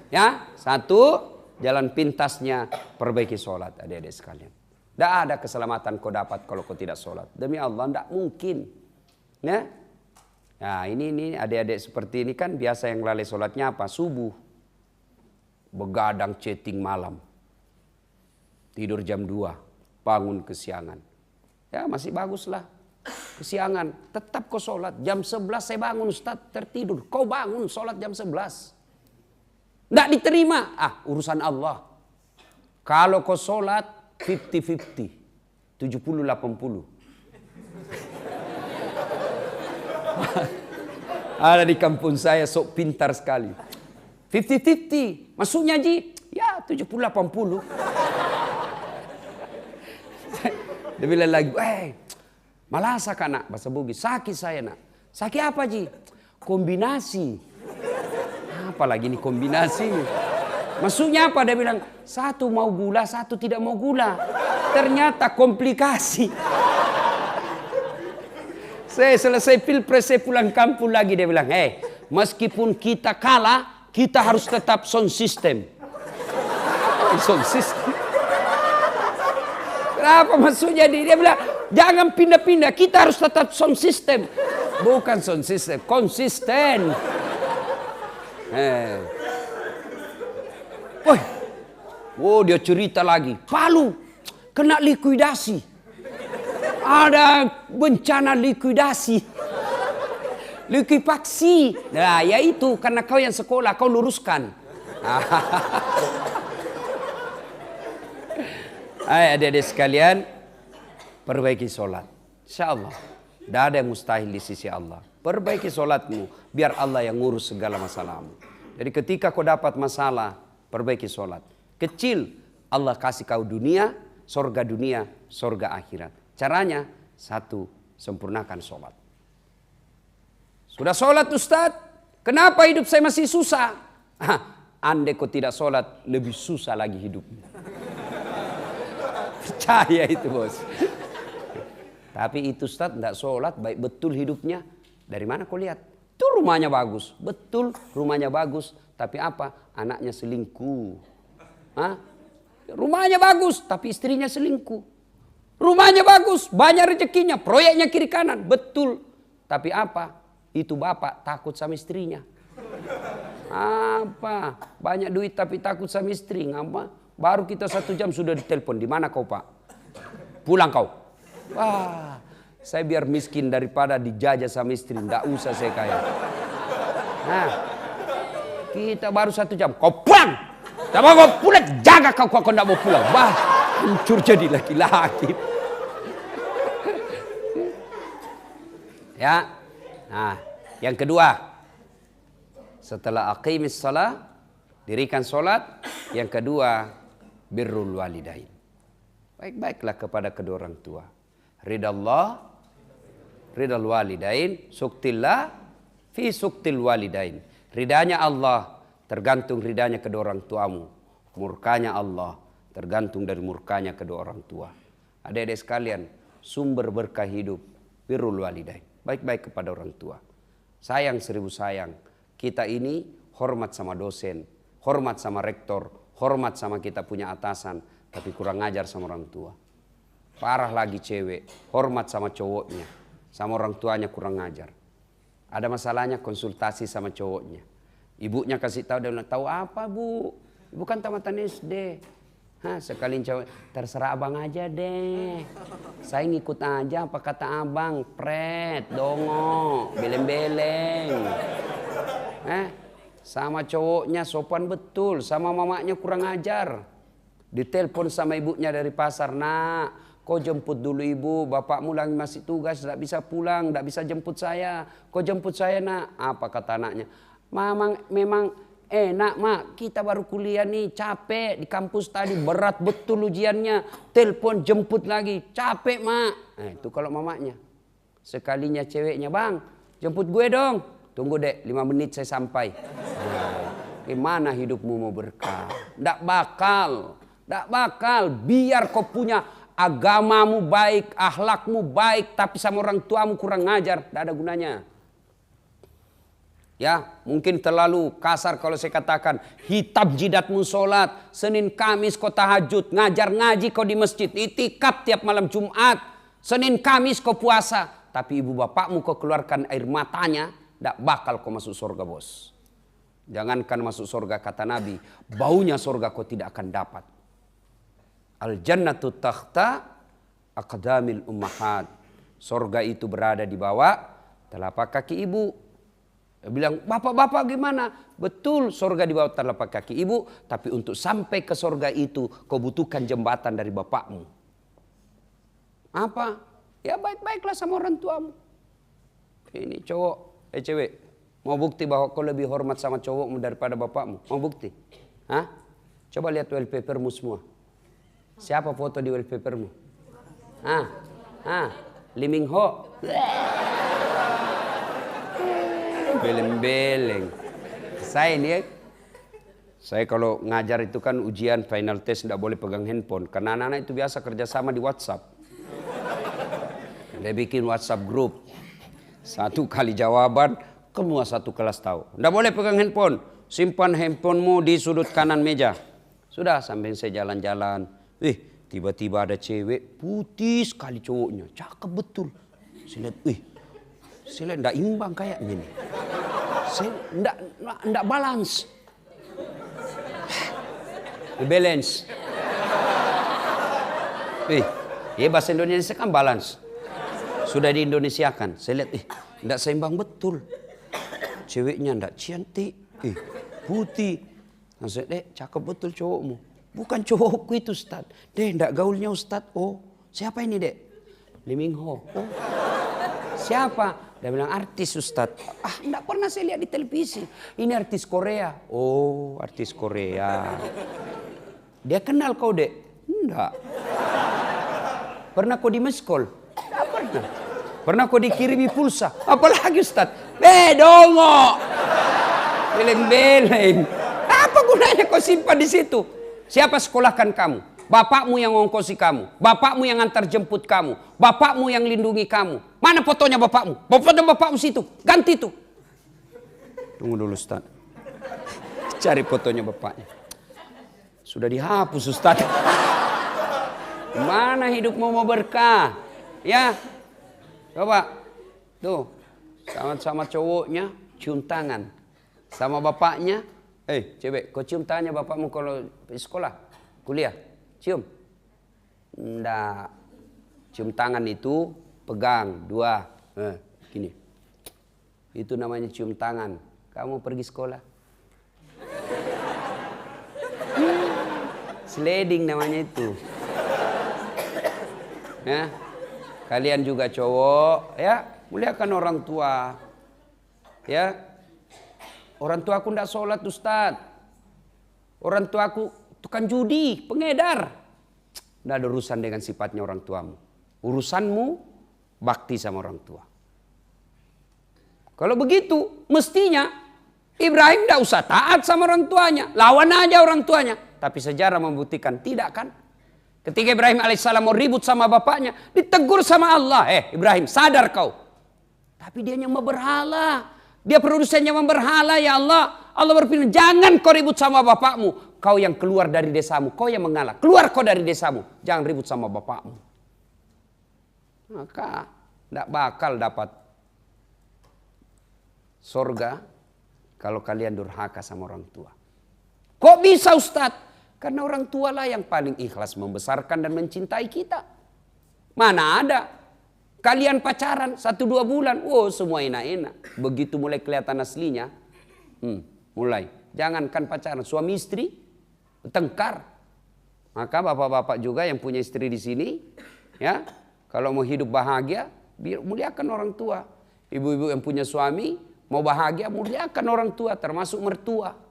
Ya, satu, jalan pintasnya perbaiki sholat, adik-adik sekalian. Tidak ada keselamatan kau dapat kalau kau tidak sholat. Demi Allah, tidak mungkin. Ya, nah ini adik-adik seperti ini kan biasa yang lalai sholatnya apa? Subuh. Begadang chatting malam. Tidur jam 2, bangun kesiangan. Ya, masih baguslah. Kesiangan, tetap kau sholat. Jam 11 saya bangun Ustaz, tertidur. Kau bangun sholat jam 11. Tidak diterima. Urusan Allah. Kalau kau sholat 50-50. 70-80. Ada di kampung saya sok pintar sekali. 50-50. Maksudnya Ji? Ya 70-80. Dia bilang lagi, malasa kan nak, bahasa Bugis, sakit saya nak. Sakit apa Ji? Kombinasi. Apalagi ini kombinasi. Maksudnya apa? Dia bilang, satu mau gula, satu tidak mau gula. Ternyata komplikasi. Saya selesai pilpres, saya pulang kampung lagi. Dia bilang, meskipun kita kalah, kita harus tetap sound system. Sound system. Kenapa maksudnya dia bilang, jangan pindah-pindah, kita harus tetap sound system. Bukan sound system, konsisten. Dia cerita lagi. Palu kena likuidasi. Ada bencana likuidasi. Likuifaksi. Nah, ya itu karena kau yang sekolah, kau luruskan. Adik-adik sekalian, perbaiki sholat. Insya Allah. Tidak ada yang mustahil di sisi Allah. Perbaiki solatmu, biar Allah yang ngurus segala masalahmu. Jadi ketika kau dapat masalah, perbaiki solat. Kecil, Allah kasih kau dunia, sorga akhirat. Caranya, satu, sempurnakan solat. Sudah solat Ustaz, kenapa hidup saya masih susah? Andai kau tidak solat, lebih susah lagi hidupmu. Percaya itu bos. Tapi itu Ustaz tidak sholat, baik betul hidupnya. Dari mana kau lihat? Itu rumahnya bagus. Betul rumahnya bagus. Tapi apa? Anaknya selingkuh. Hah? Rumahnya bagus, tapi istrinya selingkuh. Rumahnya bagus, banyak rezekinya, proyeknya kiri kanan. Betul. Tapi apa? Itu bapak takut sama istrinya. Apa? Banyak duit tapi takut sama istri. Ngapa? Baru kita 1 jam sudah ditelepon. Di mana kau Pak? Pulang kau. Wah, saya biar miskin daripada dijajah sama istri. Tidak usah saya kaya. Nah, kita baru 1 jam. Kau pulang. Tak mau kau pulang. Jaga kau tidak mau pulang. Wah, hancur jadi laki-laki. Ya. Nah, yang kedua. Setelah aqimis shalah, dirikan solat. Yang kedua, birrul walidain. Baik-baiklah kepada kedua orang tua. Ridallah, ridal walidain, suktillah, fi suktil walidain. Ridanya Allah tergantung ridanya kedua orang tuamu. Murkanya Allah tergantung dari murkanya kedua orang tua. Adik-adik sekalian, sumber berkah hidup, birrul walidain. Baik-baik kepada orang tua. Sayang 1000 sayang. Kita ini hormat sama dosen, hormat sama rektor, hormat sama kita punya atasan, tapi kurang ajar sama orang tua. Parah lagi cewek, hormat sama cowoknya, sama orang tuanya kurang ajar. Ada masalahnya konsultasi sama cowoknya. Ibunya kasih tahu, dia bilang, tahu apa bu? Ibu kan tamatan SD. Hah, sekali cowok, terserah abang aja deh. Saya ngikut aja apa kata abang, pret, dongo, beleng-beleng. Sama cowoknya sopan betul, sama mamanya kurang ajar. Ditelepon sama ibunya dari pasar, nak, kau jemput dulu ibu, bapakmu lagi masih tugas, tidak bisa pulang, tidak bisa jemput saya. Kau jemput saya nak. Apa kata anaknya? Memang enak mak, kita baru kuliah nih, capek di kampus tadi, berat betul ujiannya. Telepon jemput lagi, capek mak. Nah, itu kalau mamanya. Sekalinya ceweknya, bang jemput gue dong. Tunggu dek, 5 menit saya sampai. Gimana hidupmu mau berkah? Tidak bakal. Tidak bakal. Biar kau punya agamamu baik, akhlakmu baik, tapi sama orang tuamu kurang ngajar. Tidak ada gunanya. Ya, mungkin terlalu kasar kalau saya katakan. Hitam jidatmu sholat. Senin Kamis kau tahajud. Ngajar ngaji kau di masjid. Itikaf tiap malam Jumat. Senin Kamis kau puasa. Tapi ibu bapakmu kau keluarkan air matanya. Tidak bakal kau masuk surga bos. Jangankan masuk surga kata Nabi. Baunya surga kau tidak akan dapat. Al-jannatu takhta aqdamil ummahat. Surga itu berada di bawah telapak kaki ibu. Dia bilang, bapak-bapak gimana? Betul, surga di bawah telapak kaki ibu. Tapi untuk sampai ke surga itu kau butuhkan jembatan dari bapakmu. Apa? Ya baik-baiklah sama orang tuamu. Ini cowok. Cewek, mau bukti bahwa kau lebih hormat sama cowokmu daripada bapakmu? Mau bukti? Hah? Coba lihat wallpapermu semua. Siapa foto di wallpapermu? Lee Min Ho. Beleng-beleng. Saya kalau ngajar itu kan ujian final test tidak boleh pegang handphone. Karena anak-anak itu biasa kerjasama di WhatsApp. Dia bikin WhatsApp group. 1 kali jawaban, semua 1 kelas tahu. Tidak boleh pegang handphone. Simpan handphonemu di sudut kanan meja. Sudah, sampai saya jalan-jalan. Tiba-tiba ada cewek, putih sekali cowoknya. Cakep betul. Saya lihat, saya lihat tidak imbang kayaknya nih. Saya tidak balance. Balance. Bahasa Indonesia kan balance. Sudah di Indonesiakan. Saya lihat, tidak seimbang betul. Ceweknya tidak cantik. Putih. Saya lihat, cakep betul cowokmu. Bukan cowokku itu Ustaz. Dek, tidak gaulnya Ustaz. Oh, siapa ini dek? Lee Min Ho. Oh, siapa? Dia bilang artis Ustaz. Enggak pernah saya lihat di televisi. Ini artis Korea. Oh, artis Korea. Dia kenal kau, Dek? Enggak. Pernah kau di miskol? Enggak pernah. Pernah kau dikirimi pulsa? Apalagi Ustaz? Dongo. Beleng-beleng. Apa gunanya kau simpan di situ? Siapa sekolahkan kamu? Bapakmu yang ngongkosi kamu. Bapakmu yang antar jemput kamu. Bapakmu yang lindungi kamu. Mana fotonya bapakmu? Foto bapakmu situ. Ganti tuh. Tunggu dulu Ustaz. Cari fotonya bapaknya. Sudah dihapus Ustaz. Mana hidupmu mau berkah? Ya. Coba. Tuh. Sama-sama cowoknya cium tangan. Sama bapaknya. Cewek, kau cium tangannya bapakmu kalau di sekolah, kuliah. Cium. Nggak. Cium tangan itu pegang dua. Gini. Itu namanya cium tangan. Kamu pergi sekolah. Sliding namanya itu. Ya. Kalian juga cowok, ya, muliakan orang tua. Ya. Orang tua aku ndak sholat Ustaz. Orang tua aku tukang judi, pengedar. Nggak ada urusan dengan sifatnya orang tuamu. Urusanmu bakti sama orang tua. Kalau begitu, mestinya Ibrahim nggak usah taat sama orang tuanya. Lawan aja orang tuanya. Tapi sejarah membuktikan tidak kan? Ketika Ibrahim alaihissalam mau ribut sama bapaknya, ditegur sama Allah. Ibrahim, sadar kau. Tapi dia nyembah berhala. Dia produsennya memberhala, ya Allah. Allah berfirman, jangan kau ribut sama bapakmu. Kau yang keluar dari desamu, kau yang mengalah. Keluar kau dari desamu, jangan ribut sama bapakmu. Maka tidak bakal dapat surga kalau kalian durhaka sama orang tua. Kok bisa Ustadz? Karena orang tua lah yang paling ikhlas membesarkan dan mencintai kita. Mana ada? Kalian pacaran 1-2 bulan, semua enak-enak. Begitu mulai kelihatan aslinya, mulai. Jangankan pacaran, suami istri tengkar. Maka bapak-bapak juga yang punya istri di sini, ya, kalau mau hidup bahagia, muliakan orang tua. Ibu-ibu yang punya suami mau bahagia, muliakan orang tua, termasuk mertua.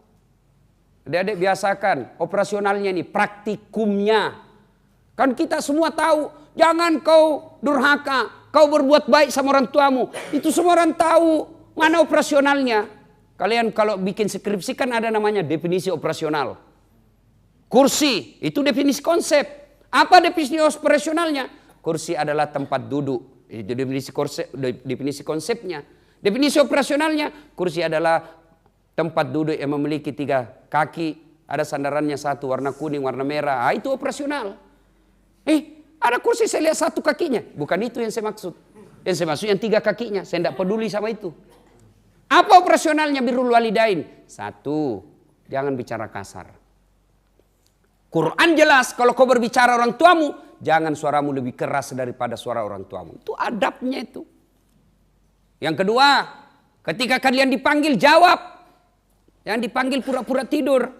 Adik-adik biasakan operasionalnya ini, praktikumnya. Kan kita semua tahu, jangan kau durhaka, kau berbuat baik sama orang tuamu. Itu semua orang tahu, mana operasionalnya. Kalian kalau bikin skripsi kan ada namanya definisi operasional. Kursi, itu definisi konsep. Apa definisi operasionalnya? Kursi adalah tempat duduk. Itu definisi konsepnya. Definisi operasionalnya, kursi adalah tempat duduk yang memiliki 3 kaki. Ada sandarannya 1 warna kuning, warna merah. Itu operasional. Ada kursi saya lihat 1 kakinya. Bukan itu yang saya maksud. Yang saya maksud yang 3 kakinya. Saya tidak peduli sama itu. Apa operasionalnya birrul walidain? 1, jangan bicara kasar. Quran jelas kalau kau berbicara orang tuamu, jangan suaramu lebih keras daripada suara orang tuamu. Itu adabnya itu. Yang kedua, ketika kalian dipanggil jawab. Yang dipanggil pura-pura tidur.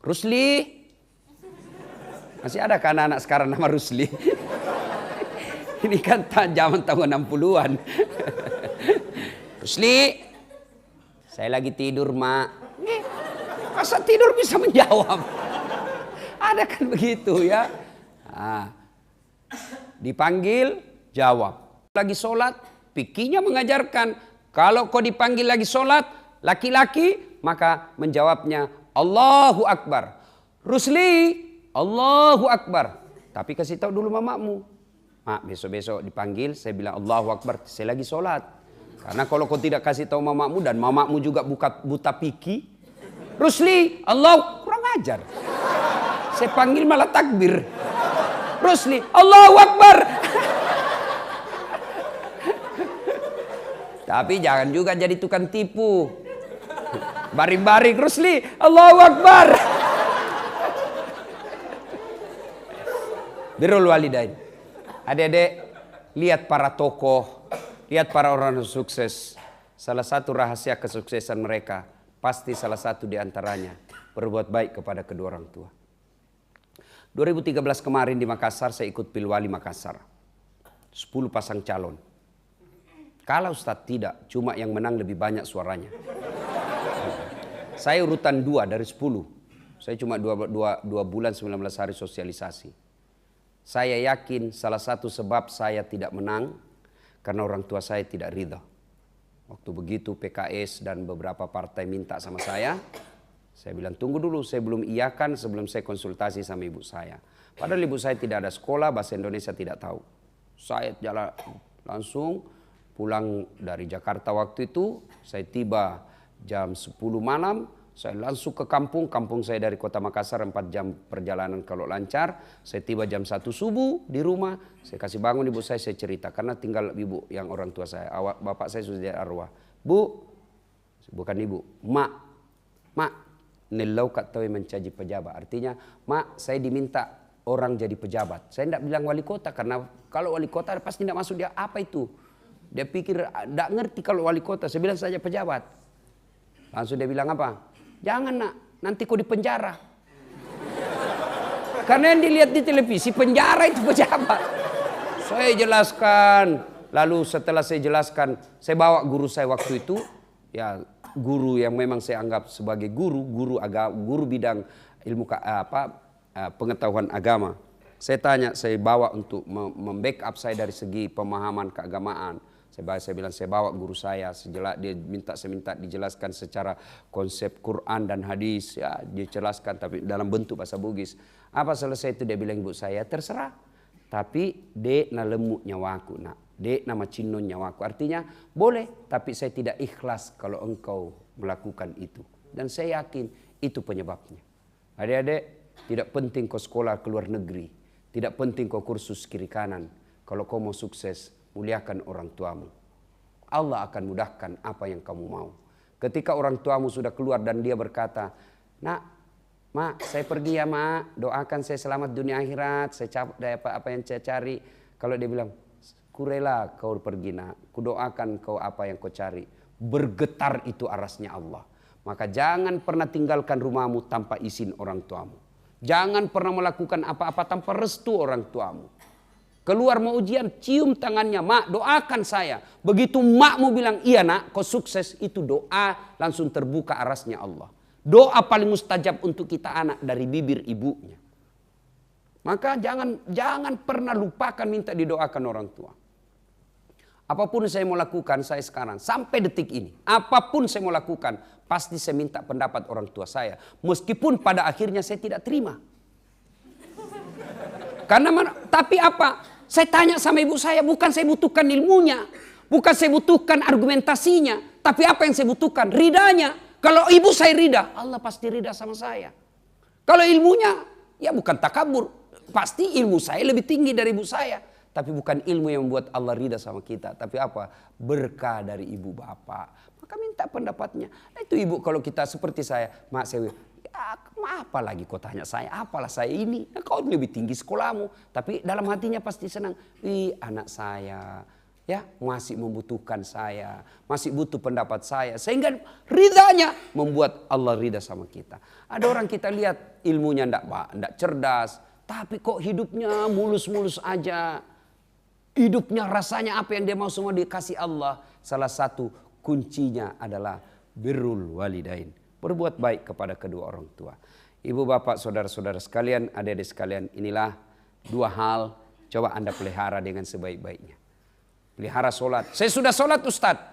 Rusli. Masih ada kan anak sekarang nama Rusli? Ini kan zaman tahun 60-an. Rusli, saya lagi tidur, Mak. Masa tidur bisa menjawab? Ada kan begitu ya? Dipanggil, jawab. Lagi sholat, fikihnya mengajarkan. Kalau kau dipanggil lagi sholat, laki-laki, maka menjawabnya Allahu Akbar. Rusli, Allahu Akbar. Tapi kasih tahu dulu mamamu. Mak, besok-besok dipanggil, saya bilang Allahu Akbar, saya lagi sholat. Karena kalau kau tidak kasih tahu mamamu dan mamamu juga buta pikir, Rusli, Allah, kurang ajar. Saya panggil malah takbir. Rusli, Allahu Akbar. Tapi jangan juga jadi tukang tipu. Baring-baring, Rusli, Allahu Akbar. Birrul walidain. Adik-adik, lihat para tokoh, lihat para orang sukses. Salah satu rahasia kesuksesan mereka, pasti salah satu di antaranya berbuat baik kepada kedua orang tua. 2013 kemarin di Makassar saya ikut Pilwali Makassar. 10 pasang calon. Kalau Ustadz tidak, cuma yang menang lebih banyak suaranya. Saya urutan 2 dari 10. Saya cuma 2 bulan 19 hari sosialisasi. Saya yakin salah satu sebab saya tidak menang karena orang tua saya tidak ridha. Waktu begitu PKS dan beberapa partai minta sama saya bilang tunggu dulu, saya belum iyakan sebelum saya konsultasi sama ibu saya. Padahal ibu saya tidak ada sekolah, bahasa Indonesia tidak tahu. Saya jalan langsung pulang dari Jakarta waktu itu, saya tiba jam 10 malam, saya langsung ke kampung saya dari kota Makassar 4 jam perjalanan kalau lancar. Saya tiba jam 1 subuh di rumah, saya kasih bangun ibu saya cerita. Karena tinggal ibu yang orang tua saya, bapak saya sudah arwah. Bu, bukan ibu, mak, nelau kat tahu mencaji pejabat. Artinya, mak saya diminta orang jadi pejabat. Saya tidak bilang wali kota karena kalau wali kota pasti tidak masuk dia apa itu. Dia pikir tidak ngerti kalau wali kota. Saya bilang saja pejabat. Langsung dia bilang apa? Jangan nak, nanti kau di penjara. Karena yang dilihat di televisi penjara itu pejabat. Saya jelaskan. Lalu setelah saya jelaskan, saya bawa guru saya waktu itu, ya guru yang memang saya anggap sebagai guru bidang ilmu pengetahuan agama. Saya tanya, saya bawa untuk membackup saya dari segi pemahaman keagamaan. Saya bilang saya bawa guru saya, saya minta dijelaskan secara konsep Quran dan hadis, ya dijelaskan tapi dalam bentuk bahasa Bugis. Apa selesai itu dia bilang ibu saya, terserah. Tapi dek na lemuk nyawaku nak, dek nama cinon nyawaku. Artinya boleh, tapi saya tidak ikhlas kalau engkau melakukan itu. Dan saya yakin itu penyebabnya. Adik-adik, tidak penting kau sekolah ke luar negeri. Tidak penting kau kursus kiri kanan. Kalau kau mau sukses, muliakan orang tuamu. Allah akan mudahkan apa yang kamu mau. Ketika orang tuamu sudah keluar dan dia berkata, nak, mak saya pergi ya mak, doakan saya selamat dunia akhirat, saya capai apa yang saya cari. Kalau dia bilang, kurela kau pergi nak, kudoakan kau apa yang kau cari. Bergetar itu arasnya Allah. Maka jangan pernah tinggalkan rumahmu tanpa izin orang tuamu. Jangan pernah melakukan apa-apa tanpa restu orang tuamu. Keluar mau ujian, cium tangannya, mak doakan saya. Begitu makmu bilang, iya nak, kau sukses, itu doa langsung terbuka arasnya Allah. Doa paling mustajab untuk kita anak dari bibir ibunya. Maka jangan pernah lupakan minta didoakan orang tua. Apapun saya mau lakukan saya sekarang, sampai detik ini, apapun saya mau lakukan, pasti saya minta pendapat orang tua saya. Meskipun pada akhirnya saya tidak terima. Tapi apa? Saya tanya sama ibu saya, bukan saya butuhkan ilmunya. Bukan saya butuhkan argumentasinya. Tapi apa yang saya butuhkan? Ridanya. Kalau ibu saya rida, Allah pasti rida sama saya. Kalau ilmunya, ya bukan takabur. Pasti ilmu saya lebih tinggi dari ibu saya. Tapi bukan ilmu yang membuat Allah ridha sama kita. Tapi apa? Berkah dari ibu bapak. Maka minta pendapatnya. Nah, itu ibu kalau kita seperti saya. Mak saya, ya, apa lagi kau tanya saya? Apalah saya ini? Nah, kau lebih tinggi sekolahmu. Tapi dalam hatinya pasti senang. Anak saya ya masih membutuhkan saya. Masih butuh pendapat saya. Sehingga ridhanya membuat Allah ridha sama kita. Ada orang kita lihat ilmunya enggak cerdas. Tapi kok hidupnya mulus-mulus aja. Hidupnya rasanya apa yang dia mau semua dikasih Allah. Salah satu kuncinya adalah birrul walidain. Berbuat baik kepada kedua orang tua. Ibu bapak saudara-saudara sekalian, adik-adik sekalian, inilah 2 hal coba Anda pelihara dengan sebaik-baiknya. Pelihara solat. Saya sudah solat Ustadz.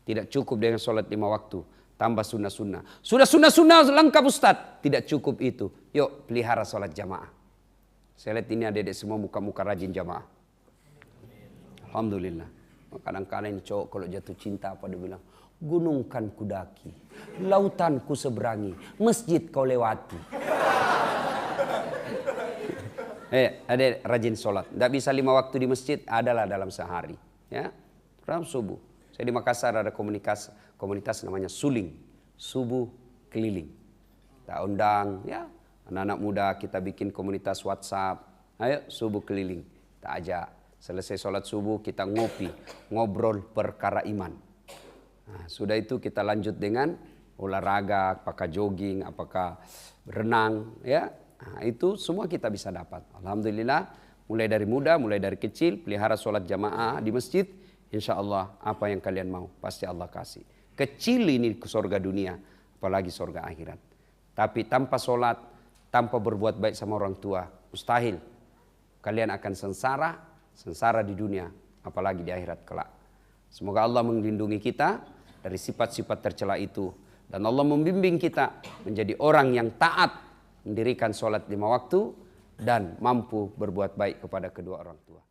Tidak cukup dengan solat 5 waktu. Tambah sunnah-sunnah. Sudah sunnah-sunnah lengkap Ustadz. Tidak cukup itu. Yuk pelihara solat jamaah. Saya lihat ini adik-adik semua muka-muka rajin jamaah. Alhamdulillah. Kadang-kadang cowok kalau jatuh cinta apa dia bilang, gunung kan kudaki, lautan ku seberangi, masjid kau lewati. Ada rajin sholat. Tidak bisa 5 waktu di masjid, adalah dalam sehari. Ya, dalam subuh. Saya di Makassar ada komunitas namanya Suling, subuh keliling. Kita undang, ya anak-anak muda kita bikin komunitas WhatsApp. Ayo subuh keliling, kita ajak. Selesai sholat subuh kita ngobrol perkara iman. Nah, sudah itu kita lanjut dengan olahraga, apakah jogging, apakah berenang, ya. Nah, itu semua kita bisa dapat. Alhamdulillah, mulai dari muda, mulai dari kecil, pelihara sholat jamaah di masjid. Insya Allah apa yang kalian mau, pasti Allah kasih. Kecil ini ke surga dunia, apalagi surga akhirat. Tapi tanpa sholat, tanpa berbuat baik sama orang tua, mustahil. Kalian akan sengsara di dunia, apalagi di akhirat kelak. Semoga Allah melindungi kita dari sifat-sifat tercela itu. Dan Allah membimbing kita menjadi orang yang taat, mendirikan sholat 5 waktu, dan mampu berbuat baik kepada kedua orang tua.